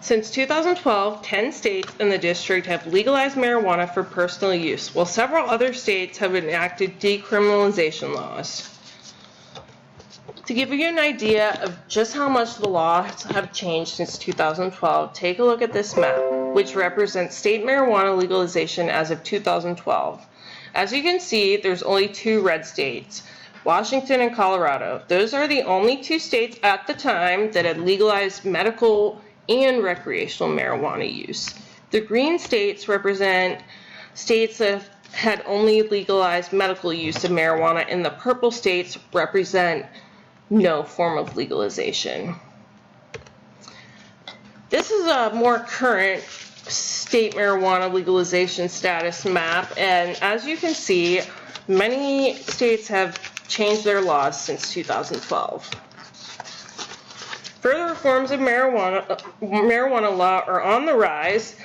Since 2012, 10 states in the district have legalized marijuana for personal use, while several other states have enacted decriminalization laws. To give you an idea of just how much the laws have changed since 2012, take a look at this map, which represents state marijuana legalization as of 2012. As you can see, there's only 2 red states, Washington and Colorado. Those are the only 2 states at the time that had legalized medical and recreational marijuana use. The green states represent states that had only legalized medical use of marijuana, and the purple states represent no form of legalization. This is a more current state marijuana legalization status map, and as you can see, many states have changed their laws since 2012. Further reforms of marijuana law are on the rise,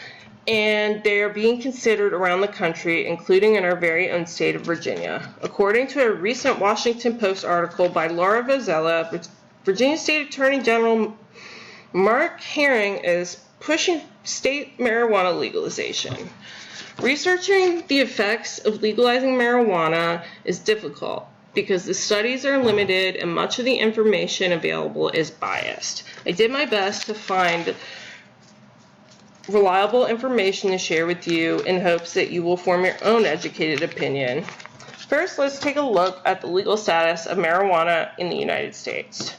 and they are being considered around the country, including in our very own state of Virginia. According to a recent Washington Post article by Laura Vozzella, Virginia State Attorney General Mark Herring is pushing state marijuana legalization. Researching the effects of legalizing marijuana is difficult because the studies are limited and much of the information available is biased. I did my best to find reliable information to share with you in hopes that you will form your own educated opinion. First, let's take a look at the legal status of marijuana in the United States.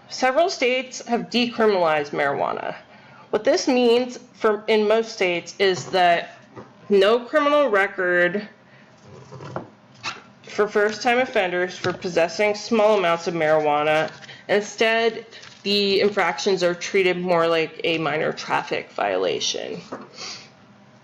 Several states have decriminalized marijuana. What this means in most states is that no criminal record for first-time offenders for possessing small amounts of marijuana. Instead, the infractions are treated more like a minor traffic violation.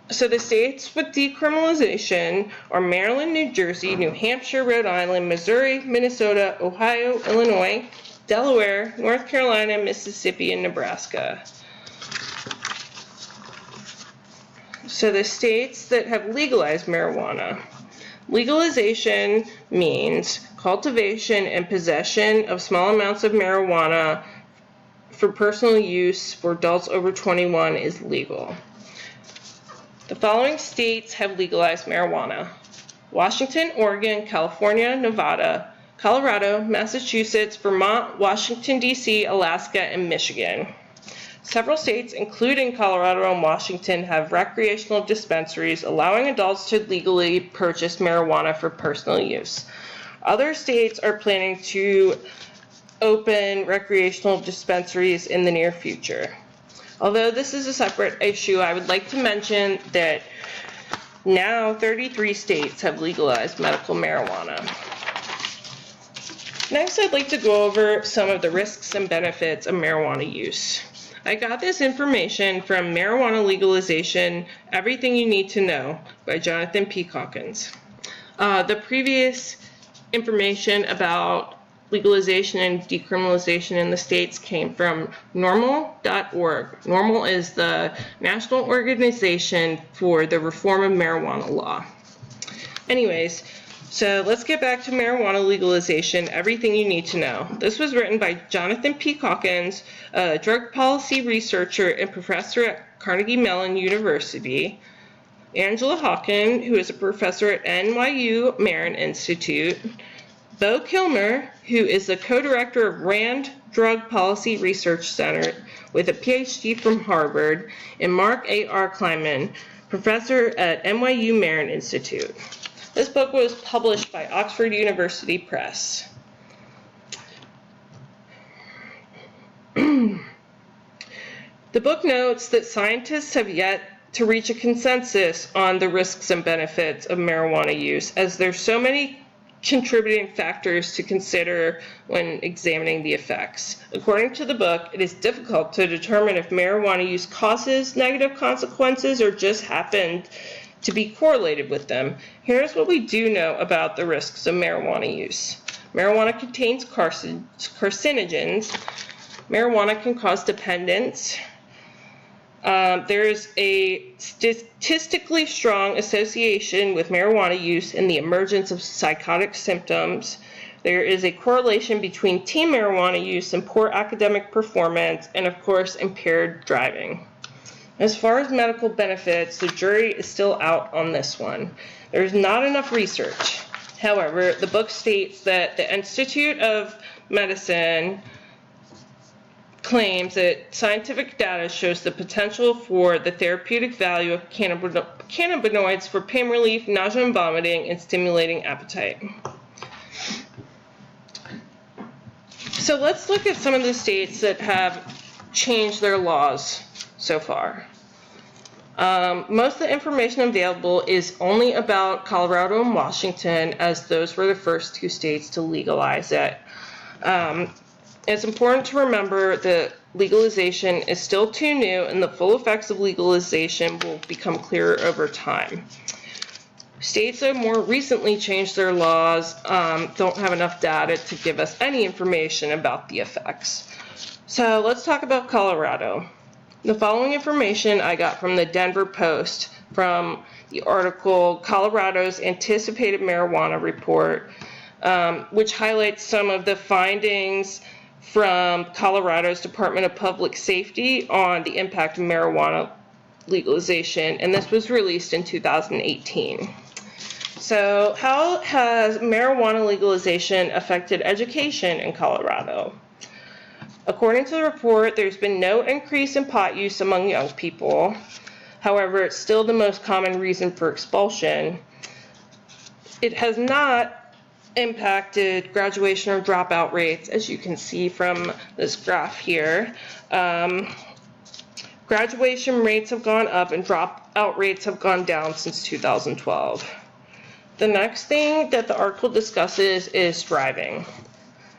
So the states with decriminalization are Maryland, New Jersey, New Hampshire, Rhode Island, Missouri, Minnesota, Ohio, Illinois, Delaware, North Carolina, Mississippi, and Nebraska. So the states that have legalized marijuana. Legalization means cultivation and possession of small amounts of marijuana for personal use for adults over 21 is legal. The following states have legalized marijuana: Washington, Oregon, California, Nevada, Colorado, Massachusetts, Vermont, Washington, D.C., Alaska, and Michigan. Several states, including Colorado and Washington, have recreational dispensaries allowing adults to legally purchase marijuana for personal use. Other states are planning to open recreational dispensaries in the near future. Although this is a separate issue, I would like to mention that now 33 states have legalized medical marijuana. Next, I'd like to go over some of the risks and benefits of marijuana use. I got this information from Marijuana Legalization, Everything You Need to Know by Jonathan P. Calkins. The previous information about legalization and decriminalization in the states came from NORML.org. NORML is the National Organization for the Reform of Marijuana Law. Anyways, so let's get back to marijuana legalization, everything you need to know. This was written by Jonathan P. Calkins, a drug policy researcher and professor at Carnegie Mellon University, Angela Hawken, who is a professor at NYU Marin Institute, Bo Kilmer, who is the co-director of RAND Drug Policy Research Center with a PhD from Harvard, and Mark A.R. Kleinman, professor at NYU Marin Institute. This book was published by Oxford University Press. The book notes that scientists have yet to reach a consensus on the risks and benefits of marijuana use, as there's so many contributing factors to consider when examining the effects. According to the book, it is difficult to determine if marijuana use causes negative consequences or just happened to be correlated with them. Here's what we do know about the risks of marijuana use. Marijuana contains carcinogens. Marijuana can cause dependence. There is a statistically strong association with marijuana use in the emergence of psychotic symptoms. There is a correlation between teen marijuana use and poor academic performance, and of course, impaired driving. As far as medical benefits, the jury is still out on this one. There's not enough research. However, the book states that the Institute of Medicine claims that scientific data shows the potential for the therapeutic value of cannabinoids for pain relief, nausea and vomiting, and stimulating appetite. So let's look at some of the states that have changed their laws so far. Most of the information available is only about Colorado and Washington, as those were the first two states to legalize it. It's important to remember that legalization is still too new, and the full effects of legalization will become clearer over time. States that more recently changed their laws don't have enough data to give us any information about the effects. So let's talk about Colorado. The following information I got from the Denver Post from the article Colorado's Anticipated Marijuana Report, which highlights some of the findings from Colorado's Department of Public Safety on the impact of marijuana legalization, and this was released in 2018. So how has marijuana legalization affected education in Colorado? According to the report, there's been no increase in pot use among young people. However, it's still the most common reason for expulsion. It has not impacted graduation or dropout rates, as you can see from this graph here. Graduation rates have gone up and dropout rates have gone down since 2012. The next thing that the article discusses is driving.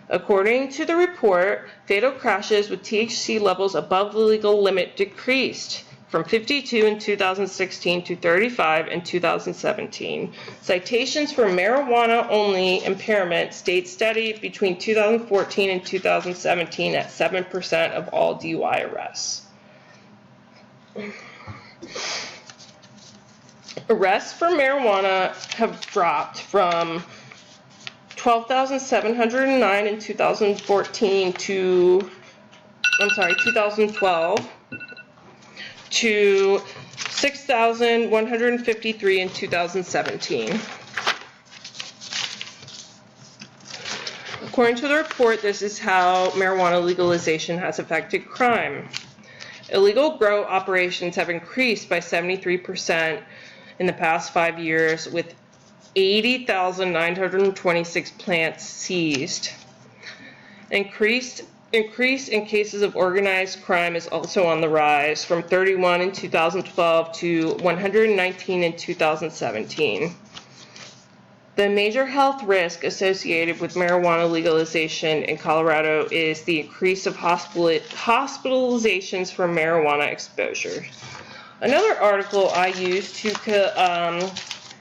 According to the report, fatal crashes with THC levels above the legal limit decreased from 52 in 2016 to 35 in 2017. Citations for marijuana-only impairment stayed steady between 2014 and 2017 at 7% of all DUI arrests. Arrests for marijuana have dropped from 12,709 in 2012 to 6,153 in 2017. According to the report, this is how marijuana legalization has affected crime. Illegal grow operations have increased by 73% in the past 5 years, with 80,926 plants seized. Increase in cases of organized crime is also on the rise, from 31 in 2012 to 119 in 2017. The major health risk associated with marijuana legalization in Colorado is the increase of hospitalizations for marijuana exposure. Another article I used to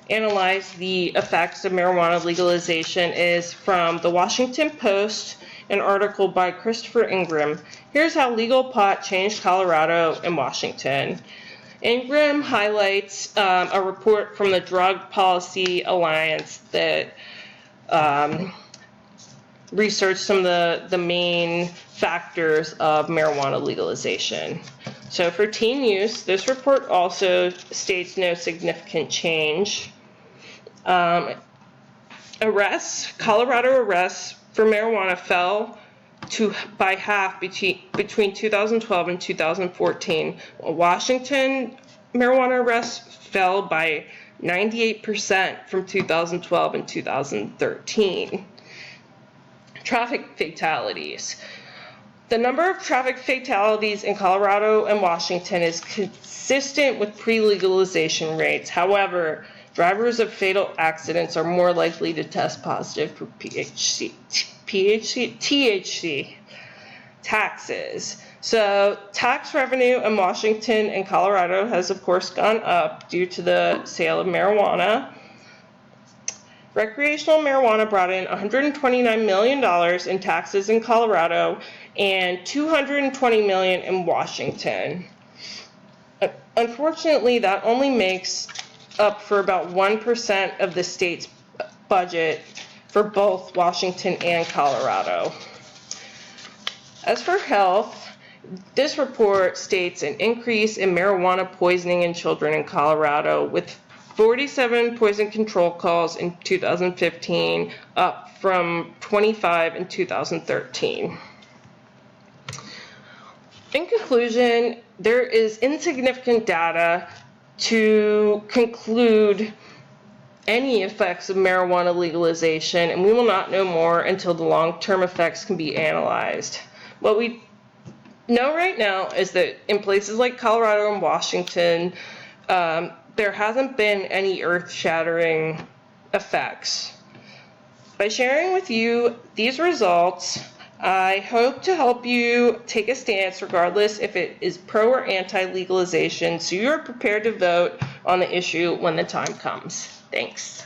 analyze the effects of marijuana legalization is from the Washington Post, an article by Christopher Ingram. Here's how legal pot changed Colorado and Washington. Ingram highlights a report from the Drug Policy Alliance that researched some of the main factors of marijuana legalization. So for teen use, this report also states no significant change. Colorado arrests for marijuana fell by half between 2012 and 2014. Washington marijuana arrests fell by 98% from 2012 and 2013. Traffic fatalities. The number of traffic fatalities in Colorado and Washington is consistent with pre-legalization rates. However, drivers of fatal accidents are more likely to test positive for THC. Taxes. So tax revenue in Washington and Colorado has of course gone up due to the sale of marijuana. Recreational marijuana brought in $129 million in taxes in Colorado and $220 million in Washington. Unfortunately, that only makes up for about 1% of the state's budget for both Washington and Colorado. As for health, this report states an increase in marijuana poisoning in children in Colorado, with 47 poison control calls in 2015, up from 25 in 2013. In conclusion, there is insignificant data to conclude any effects of marijuana legalization, and we will not know more until the long-term effects can be analyzed. What we know right now is that in places like Colorado and Washington, there hasn't been any earth-shattering effects. By sharing with you these results, I hope to help you take a stance regardless if it is pro or anti-legalization, so you are prepared to vote on the issue when the time comes. Thanks.